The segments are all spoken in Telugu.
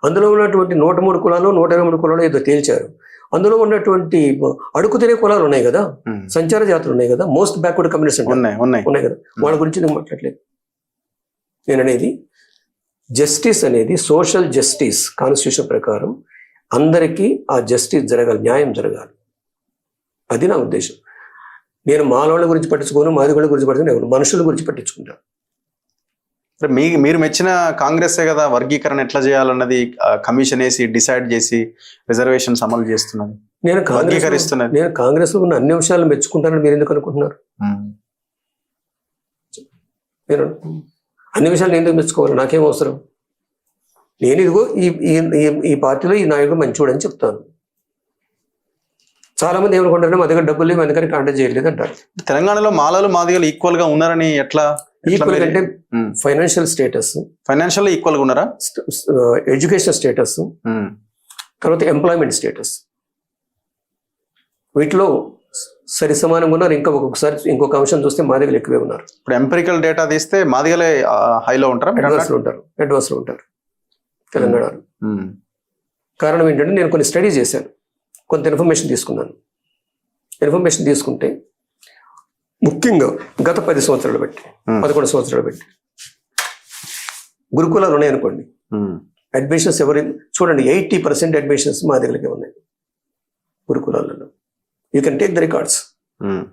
అందులో ఉన్నటువంటి 103 కులాలు 123 కులాలు ఏదో తేల్చారు. అందులో ఉన్నటువంటి అడుగు తినే కులాలు ఉన్నాయి కదా, సంచార జాతులు ఉన్నాయి కదా, మోస్ట్ బ్యాక్వర్డ్ కమ్యూనిటీస్ ఉన్నాయి కదా, వాళ్ళ గురించి నేను మాట్లాడలేదు. నేను అనేది జస్టిస్ అనేది సోషల్ జస్టిస్ కాన్స్టిట్యూషన్ ప్రకారం అందరికీ ఆ జస్టిస్ జరగాలి, న్యాయం జరగాలి. అది నా ఉద్దేశం. నేను మానవుల గురించి పట్టించుకోను, మాదిగోళ్ళ గురించి పట్టించుకోను, మనుషుల గురించి పట్టించుకుంటాను. మీరు మెచ్చిన కాంగ్రెసే కదా వర్గీకరణ ఎట్లా చేయాలన్నది కమిషన్ వేసి డిసైడ్ చేసి రిజర్వేషన్స్ అమలు చేస్తున్నది. నేను కాంగ్రెస్ లో ఉన్న అన్ని విషయాలు మెచ్చుకుంటానని మీరు ఎందుకు అనుకుంటున్నారు? నేను అన్ని విషయాలు నేను ఎందుకు మెచ్చుకోవాలి? నాకేం అవసరం? నేను ఇదిగో ఈ పార్టీలో ఈ నాయకుడు మంచివాడని చెప్తాను. చాలా మంది ఏమనుకుంటారంటే మా దగ్గర డబ్బులు లేవు అందుకని కాంటాక్ట్ చేయలేదు అంటారు. తెలంగాణలో మాలలు మాదిగలు ఈక్వల్ గా ఉన్నారని ఎట్లా? ఈక్వల్ అంటే ఫైనాన్షియల్ స్టేటస్, ఫైనాన్షియల్ ఈక్వల్ గా ఉన్నారా? ఎడ్యుకేషన్ స్టేటస్, తర్వాత ఎంప్లాయ్మెంట్ స్టేటస్, వీటిలో సరి సమానంగా ఉన్నారు. ఇంకా ఒక్కొక్కసారి ఇంకొక అంశం చూస్తే మాదిగలు ఎక్కువే ఉన్నారు. ఇప్పుడు ఎంపిరికల్ డేటా తీస్తే మాదిగలే హైలో ఉంటారు, అడ్వాన్స్ లో ఉంటారు తెలంగాణలో. కారణం ఏంటంటే నేను కొన్ని స్టడీ చేశాను, కొంత ఇన్ఫర్మేషన్ తీసుకున్నాను. ఇన్ఫర్మేషన్ తీసుకుంటే ముఖ్యంగా గత 10 సంవత్సరాలు బట్టి 11 సంవత్సరాలు బట్టి గురుకులాలు ఉన్నాయనుకోండి, అడ్మిషన్స్ చూడండి 80% అడ్మిషన్స్ మా దగ్గరికి ఉన్నాయి గురుకులాలలో. You can take the records.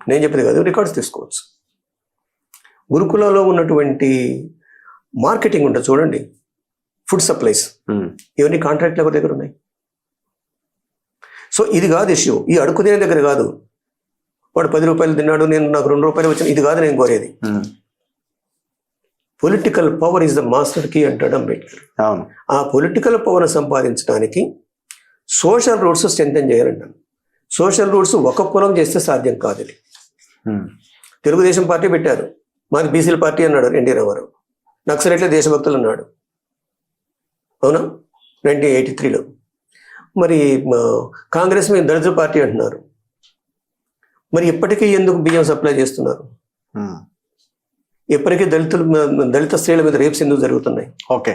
నేను చెప్పేది కాదు, రికార్డ్స్ తీసుకోవచ్చు. గురుకులాలో ఉన్నటువంటి మార్కెటింగ్ ఉంటుంది చూడండి, ఫుడ్ సప్లైస్, ఇవన్నీ కాంట్రాక్ట్ ఎవరి దగ్గర ఉన్నాయి. సో ఇది కాదు ఇష్యూ. ఈ అడుగు తినే దగ్గర కాదు. వాడు 10 రూపాయలు తిన్నాడు, నాకు 2 రూపాయలు వచ్చింది, ఇది కాదు నేను కోరేది. Political power is the master key అంటాడు అంబేద్కర్. ఆ పొలిటికల్ పవర్ సంపాదించడానికి సోషల్ రూట్స్ స్ట్రెంథెన్ చేయాలంటాను. సోషల్ రూట్స్ ఒక కులం చేస్తే సాధ్యం కాదు. ఇది తెలుగుదేశం పార్టీ పెట్టారు, మాకు బీసీల పార్టీ అన్నాడు ఎన్టీ రామారావు. నక్సలైట్ల దేశభక్తులు అన్నాడు, అవునా, 1983లో. మరి కాంగ్రెస్ మీద దళితుల పార్టీ అంటున్నారు. మరి ఇప్పటికీ ఎందుకు బియ్యం సప్లై చేస్తున్నారు? ఇప్పటికీ దళిత స్త్రీల మీద రేప్స్ ఎందుకు జరుగుతున్నాయి? ఓకే.